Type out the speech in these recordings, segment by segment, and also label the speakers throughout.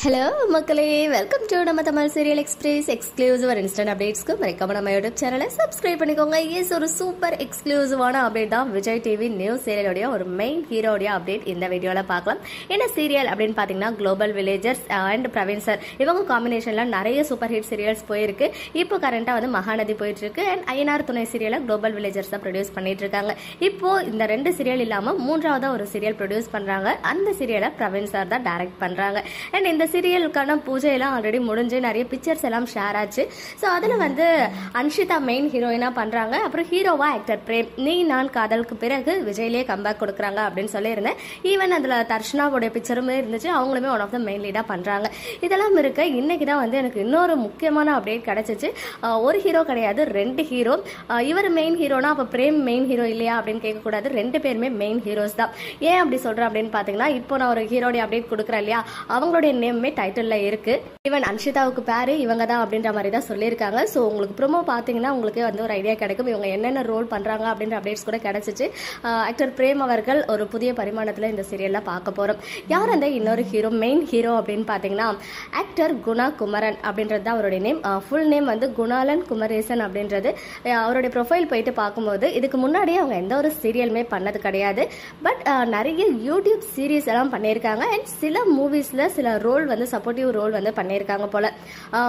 Speaker 1: Hello மக்களே, welcome to நம்ம Tamil serial express exclusive and instant அப்டேட்ஸ்க்கு மறக்காம நம்ம யூடியூப் சேனலை சப்ஸ்கிரைப் பண்ணிக்கோங்க. எஸ், ஒரு சூப்பர் எக்ஸ்க்ளூசிவான அப்டேட் தான். விஜய் டிவி நியூஸ் சீரியலோடைய ஒரு மெயின் ஹீரோடைய அப்டேட் இந்த வீடியோவில் பார்க்கலாம். என்ன சீரியல் அப்படின்னு பார்த்தீங்கன்னா, global villagers and Praveen sir இவங்க காம்பினேஷனில் நிறைய சூப்பர் ஹிட் சீரியல்ஸ் போயிருக்கு. இப்போ கரண்டாக வந்து மகாநதி போயிட்டு இருக்கு அண்ட் ஐஎன்ஆர் துணை சீரியலை குளோபல் வில்லேஜர்ஸ் தான் ப்ரொடியூஸ் பண்ணிட்டு இருக்காங்க. இப்போ இந்த ரெண்டு சீரியல் இல்லாமல் மூன்றாவதா ஒரு சீரியல் ப்ரொடியூஸ் பண்றாங்க. அந்த சீரியலை பிரவீன் சார் தான் டைரக்ட் பண்றாங்க. அண்ட் இந்த சீரியலுக்கான பூஜையெல்லாம் ஆல்ரெடி முடிஞ்சு நிறைய பிக்சர்ஸ் எல்லாம் ஷேர் ஆச்சு. ஸோ அதில் வந்து அன்ஷிதா மெயின் ஹீரோயினா பண்றாங்க. அப்புறம் ஹீரோவா ஆக்டர் பிரேம் நீ நான் காதலுக்கு பிறகு விஜய்லேயே கம்பேக் கொடுக்குறாங்க அப்படின்னு சொல்லியிருந்தேன். ஈவன் அதில் தர்ஷனாவுடைய பிக்சருமே இருந்துச்சு. அவங்களுமே ஒன் ஆஃப் த மெயின் லீடாக பண்றாங்க. இதெல்லாம் இருக்க இன்னைக்கு தான் வந்து எனக்கு இன்னொரு முக்கியமான அப்டேட் கிடைச்சிச்சு. ஒரு ஹீரோ கிடையாது, ரெண்டு ஹீரோ. இவர் மெயின் ஹீரோனா அப்போ பிரேம் மெயின் ஹீரோ இல்லையா அப்படின்னு கேட்கக்கூடாது. ரெண்டு பேருமே மெயின் ஹீரோஸ் தான். ஏன் அப்படி சொல்றேன் அப்படின்னு பார்த்தீங்கன்னா, இப்போ நான் ஒரு ஹீரோடைய அப்டேட் கொடுக்குறேன் இல்லையா, அவங்களுடைய நேமே டைட்டில் இருக்கு. ஈவன் அன்ஷிதாவுக்கு பேரு இவங்க தான் அப்படின்ற மாதிரி தான் சொல்லியிருக்காங்க. ஸோ உங்களுக்கு ப்ரோமோ பார்த்தீங்கன்னா உங்களுக்கே வந்து ஒரு ஐடியா கிடைக்கும் இவங்க என்னென்ன ரோல் பண்றாங்க அப்படின்ற அப்டேட்ஸ் கூட கிடைச்சிச்சு. ஆக்டர் பிரேம் அவர்கள் ஒரு புதிய பரிமாணத்தில் இந்த சீரியல்ல பார்க்க போறோம். யார் அந்த இன்னொரு ஹீரோ, மெயின் ஹீரோ அப்படின்னு பார்த்தீங்கன்னா ஆக்டர் குணா குமரன் அப்படின்றது தான் அவருடைய நேம். ஃபுல் நேம் வந்து குணாலன் குமரேசன் அப்படின்றது. அவருடைய ப்ரொஃபைல் போயிட்டு பார்க்கும்போது இதுக்கு முன்னாடியே அவங்க எந்த ஒரு சீரியலுமே பண்ணது கிடையாது. பட் நிறைய யூடியூப் சீரீஸ் எல்லாம் பண்ணியிருக்காங்க அண்ட் சில மூவிஸ்ல சில ரோல் வந்து சப்போர்ட்டிவ் ரோல் வந்து பண்ணியிருக்காங்க போல.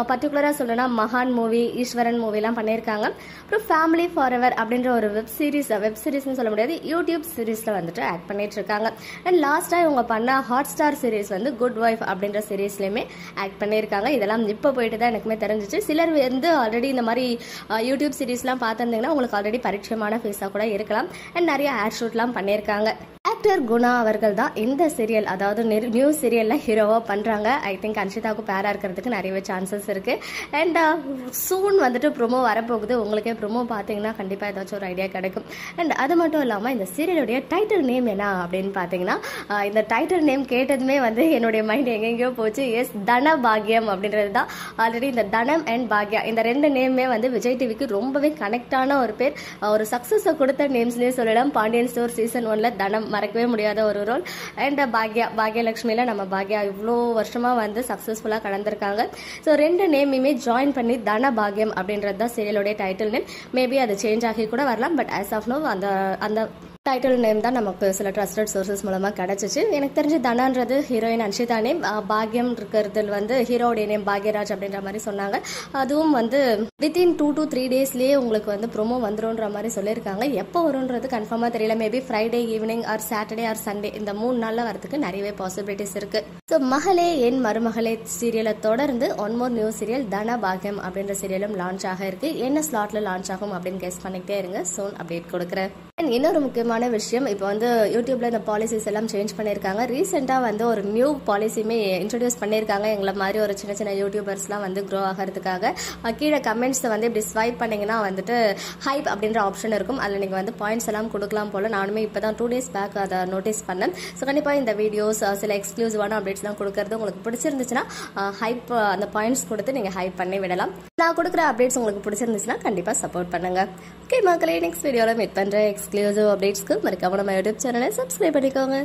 Speaker 1: பர்டிகுலராக சொல்லணும்னா மகான் மூவி, ஈஸ்வரன் மூவிலாம் பண்ணியிருக்காங்க. அப்புறம் ஃபேமிலி ஃபார் எவர் அப்படின்ற ஒரு வெப் சீரிஸ்னு சொல்ல முடியாது, யூடியூப் சீரீஸில் வந்துட்டு ஆக்ட் பண்ணிட்டு இருக்காங்க. அண்ட் லாஸ்ட்டாக இவங்க பண்ண ஹாட் ஸ்டார் சீரீஸ் வந்து குட் வைஃப் அப்படின்ற சீரீஸ்லையுமே ஆக்ட் பண்ணியிருக்காங்க. இதெல்லாம் இப்போ போயிட்டு தான் எனக்குமே தெரிஞ்சிச்சு. சிலர் வந்து ஆல்ரெடி இந்த மாதிரி யூடியூப் சீரீஸ்லாம் பார்த்துருந்தீங்கன்னா உங்களுக்கு ஆல்ரெடி பரிச்சயமான ஃபேஸாக கூட இருக்கலாம். அண்ட் நிறைய ஆட் ஷூட்லாம் பண்ணியிருக்காங்க. ஆக்டர் குணா அவர்கள் தான் இந்த சீரியல், அதாவது நியூ சீரியல்ல ஹீரோவா பண்றாங்க. ஐ திங்க் அன்ஷிதாவுக்கு பேரா இருக்கிறதுக்கு நிறையவே சான்சஸ் இருக்கு. அண்ட் சூன் வந்துட்டு ப்ரோமோ வரப்போகுது. உங்களுக்கே ப்ரோமோ பார்த்தீங்கன்னா கண்டிப்பா ஏதாச்சும் ஒரு ஐடியா கிடைக்கும். அண்ட் அது மட்டும் இல்லாமல் இந்த சீரியலுடைய டைட்டில் நேம் என்ன அப்படின்னு பார்த்தீங்கன்னா, இந்த டைட்டில் நேம் கேட்டதுமே வந்து என்னுடைய மைண்ட் எங்கெங்கயோ போச்சு. எஸ், தன பாக்யம் அப்படின்றது தான். ஆல்ரெடி இந்த தனம் அண்ட் பாக்யா இந்த ரெண்டு நேமே வந்து விஜய் டிவிக்கு ரொம்பவே கனெக்டான ஒரு பேர். ஒரு சக்சஸை கொடுத்த நேம்ஸ்லேயே சொல்லலாம். பாண்டியன் ஸ்டோர் சீசன் 1ல தனம் மறக்கவே முடியாத ஒரு ரோல். அண்ட் பாக்யலட்சுமியில நம்ம பாக்யா இவ்வளோ வருஷமா வந்து சக்சஸ்ஃபுல்லா கடந்திருக்காங்க. ஸோ ரெண்டு நேமையுமே ஜாயின் பண்ணி தன பாக்யம் அப்படின்றது தான் சீரியலோடைய டைட்டில் நேம். மேபி அது சேஞ்ச் ஆகி கூட வரலாம். பட் ஆஸ் ஆஃப் நோ அந்த டைட்டில் நேம் தான் நமக்கு சில ட்ரஸ்டட் சோர்சஸ் மூலமாக கிடைச்சிச்சு. எனக்கு தெரிஞ்சு தனான்றது ஹீரோயின் அன்ஷிதா நேம், பாக்யம் இருக்கிறது வந்து ஹீரோடைய நேம் பாக்யராஜ் அப்படின்ற மாதிரி சொன்னாங்க. அதுவும் வந்து வித்தின் 2 to 3 டேஸ்லேயே உங்களுக்கு வந்து ப்ரோமோ வந்துருன்ற மாதிரி சொல்லியிருக்காங்க. எப்போ வரும்ன்றது கன்ஃபார்மாக தெரியல. Maybe Friday evening R Saturday R Sunday இந்த 3 நாளில் வரதுக்கு நிறையவே பாசிபிலிட்டிஸ் இருக்கு. ஸோ மகளே என் மருமகளே சீரியலை தொடர்ந்து ஒன் மோர் நியூ சீரியல் தன பாக்யம் அப்படின்ற சீரியலும் லான்ச் ஆக இருக்கு. என்ன ஸ்லாட்ல லான்ச் ஆகும் அப்படின்னு கெஸ் பண்ணிக்கிட்டே இருங்க. சோன் அப்டேட் கொடுக்குறேன். இன்னொரு முக்கியமான விஷயம், இப்போ வந்து யூடியூப்ல இந்த பாலிசிஸ் எல்லாம் சேஞ்ச் பண்ணியிருக்காங்க. ரீசெண்டாக வந்து ஒரு நியூ பாலிசியுமே இன்ட்ரடியூஸ் பண்ணியிருக்காங்க. எங்களை மாதிரி ஒரு சின்ன சின்ன யூடியூபர்ஸ்லாம் வந்து க்ரோ ஆகிறதுக்காக. கீழே கமெண்ட்ஸை வந்து இப்படி ஸ்வைப் பண்ணீங்கன்னா வந்துட்டு ஹைப் அப்படின்ற ஆப்ஷன் இருக்கும். அதில் நீங்கள் வந்து பாயிண்ட்ஸ் எல்லாம் கொடுக்கலாம் போல. நானுமே இப்போ தான் 2 days பேக் அதை நோட்டீஸ் பண்ணேன். ஸோ கண்டிப்பாக இந்த வீடியோஸ் சில எக்ஸ்க்ளூசிவான அப்டேட்ஸ்லாம் கொடுக்கறது உங்களுக்கு பிடிச்சிருந்துச்சுன்னா ஹைப் அந்த பாயிண்ட்ஸ் கொடுத்து நீங்கள் ஹைப் பண்ணி விடலாம். நான் கொடுக்குற அப்டேட்ஸ் உங்களுக்கு பிடிச்சிருந்துச்சுன்னா கண்டிப்பாக சப்போர்ட் பண்ணுங்க. ஓகே மக்களே, நெக்ஸ்ட் வீடியோவில் மீட் பண்ணுறேன். எக்ஸ்க்ளூசிவ் அப்டேட்ஸ்க்கு மறக்காம நம்ம யூடியூப் சேனலை சப்ஸ்கிரைப் பண்ணிக்கோங்க.